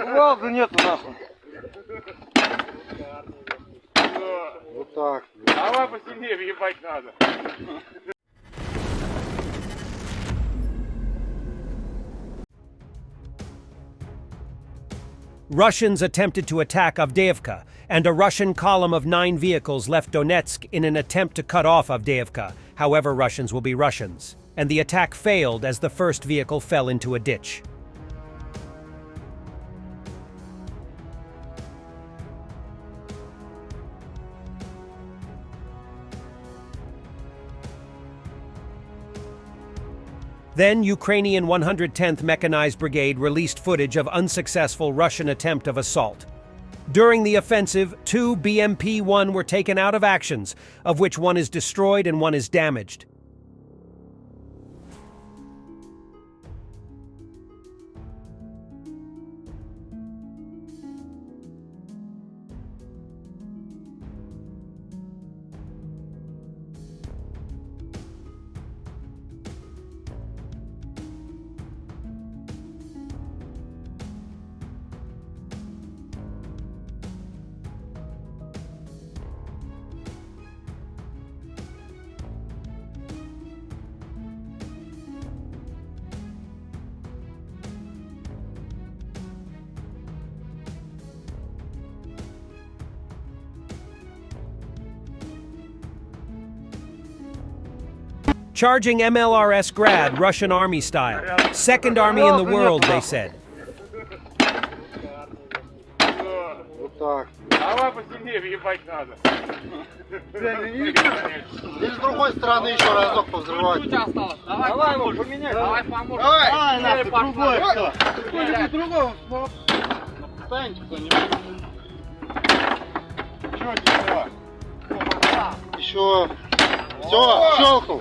Кувалды нету нахуй. Вот так. Давай посильнее въебать надо. Russians attempted to attack Avdiivka, and a Russian column of 9 vehicles left Donetsk in an attempt to cut off Avdiivka. However, Russians will be Russians. And the attack failed as the first vehicle fell into a ditch. Then, Ukrainian 110th Mechanized Brigade released footage of unsuccessful Russian attempt of assault. During the offensive, 2 BMP-1 were taken out of actions, of which one is destroyed and one is damaged. Charging MLRS Grad, Russian army style. Second army in the world, they said. Вот так. Давай посильнее въебать надо. Или с другой стороны еще разок повзрывать. Давай его поменяй. Давай поможем. Давай, нахуй, другой. Кто-нибудь другого. Встаньте кто-нибудь. Чё тебе? Еще. Все, щелкнул.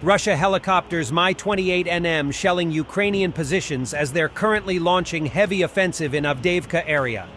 Russia helicopters Mi-28NM shelling Ukrainian positions as they're currently launching heavy offensive in Avdiivka area.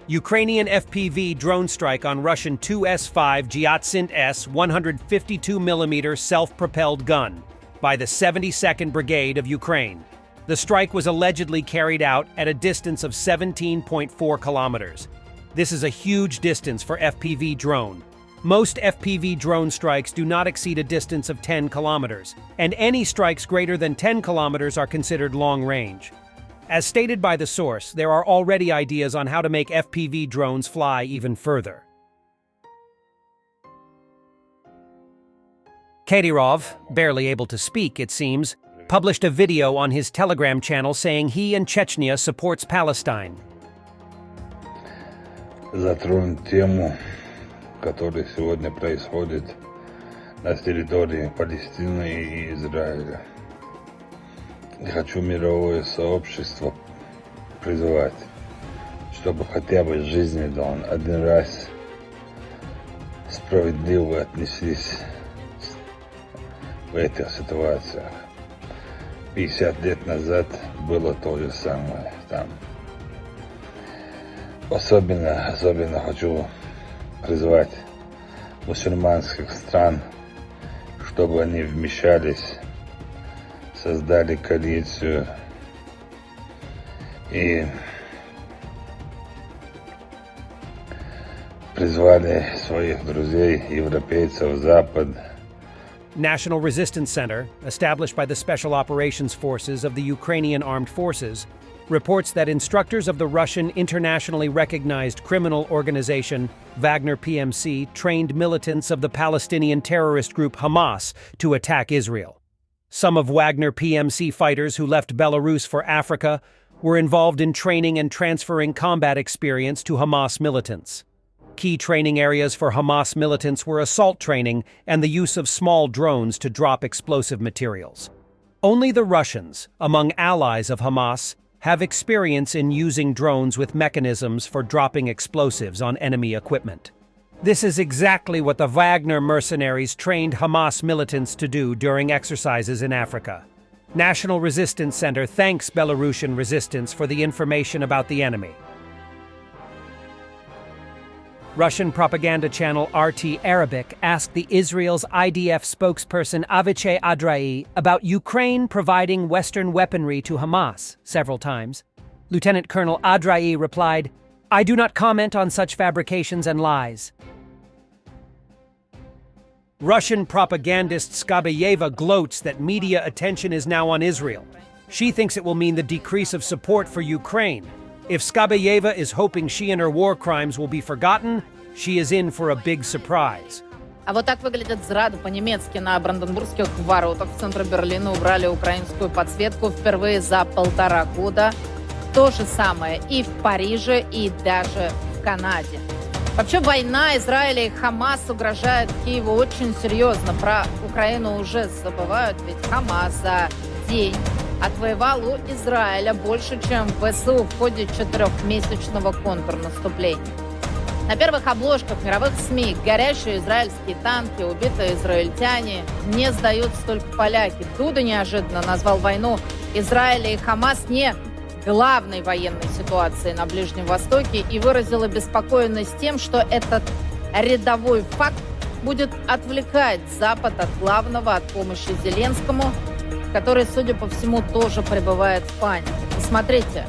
Ukrainian FPV drone strike on Russian 2S5 Pantsir-S 152mm self-propelled gun by the 72nd Brigade of Ukraine. The strike was allegedly carried out at a distance of 17.4 kilometers. This is a huge distance for FPV drone. Most FPV drone strikes do not exceed a distance of 10 kilometers, and any strikes greater than 10 kilometers are considered long range. As stated by the source, there are already ideas on how to make FPV drones fly even further. Kadyrov, barely able to speak it seems, published a video on his Telegram channel saying he and Chechnya supports Palestine. Затронуть тему, которая сегодня происходит на территории Палестины и Израиля. Я хочу мировое сообщество призывать, чтобы хотя бы в жизни один раз справедливо отнеслись в этих ситуациях. 50 лет назад было то же самое там. Особенно хочу призвать мусульманских стран, чтобы они вмешались, создали коалицию и призвали своих друзей, европейцев, Запад. National Resistance Center, established by the Special Operations Forces of the Ukrainian Armed Forces, reports that instructors of the Russian internationally recognized criminal organization Wagner PMC trained militants of the Palestinian terrorist group Hamas to attack Israel. Some of Wagner PMC fighters who left Belarus for Africa were involved in training and transferring combat experience to Hamas militants. Key training areas for Hamas militants were assault training and the use of small drones to drop explosive materials. Only the Russians, among allies of Hamas, have experience in using drones with mechanisms for dropping explosives on enemy equipment. This is exactly what the Wagner mercenaries trained Hamas militants to do during exercises in Africa. National Resistance Center thanks Belarusian resistance for the information about the enemy. Russian propaganda channel RT Arabic asked the Israel's IDF spokesperson Avichai Adrai about Ukraine providing Western weaponry to Hamas several times. Lieutenant Colonel Adrai replied, "I do not comment on such fabrications and lies." Russian propagandist Skabayeva gloats that media attention is now on Israel. She thinks it will mean the decrease of support for Ukraine. If Skabayeva is hoping she and her war crimes will be forgotten, she is in for a big surprise. А вот так выглядит зрада по-немецки. На Бранденбургских воротах в центре Берлина убрали украинскую подсветку впервые за 1,5 года. То же самое и в Париже, и даже в Канаде. Вообще война Израиля и Хамас угрожает Киеву очень серьезно. Про Украину уже забывают, ведь Хамас за день отвоевал у Израиля больше, чем ВСУ в ходе 4-месячного контрнаступления. На первых обложках мировых СМИ горящие израильские танки, убитые израильтяне, не сдаются только поляки. Дуда неожиданно назвал войну Израиля и Хамас не главной военной ситуацией на Ближнем Востоке и выразил обеспокоенность тем, что этот рядовой факт будет отвлекать Запад от главного, от помощи Зеленскому, который, судя по всему, тоже пребывает в панике. И смотрите,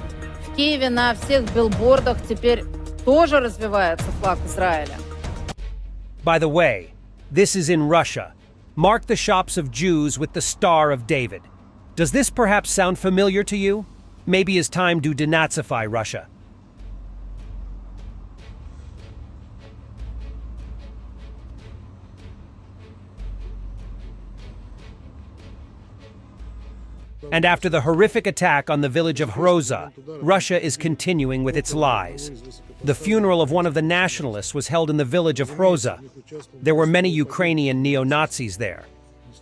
в Киеве на всех билбордах теперь тоже развивается флаг Израиля. By the way, this is in Russia. Mark the shops of Jews with the Star of David. Does this perhaps sound familiar to you? Maybe it's time to denazify Russia. And after the horrific attack on the village of Hroza, Russia is continuing with its lies. The funeral of one of the nationalists was held in the village of Hroza. There were many Ukrainian neo-Nazis there.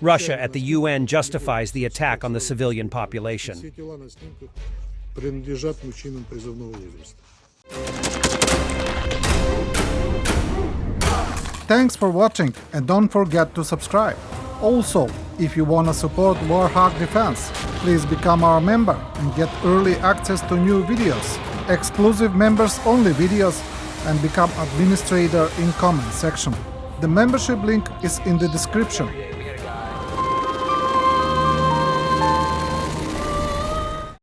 Russia at the UN justifies the attack on the civilian population. Thanks for watching and don't forget to subscribe. Also, if you want to support Warthog Defense, please become our member and get early access to new videos, exclusive members-only videos, and become administrator in comment section. The membership link is in the description.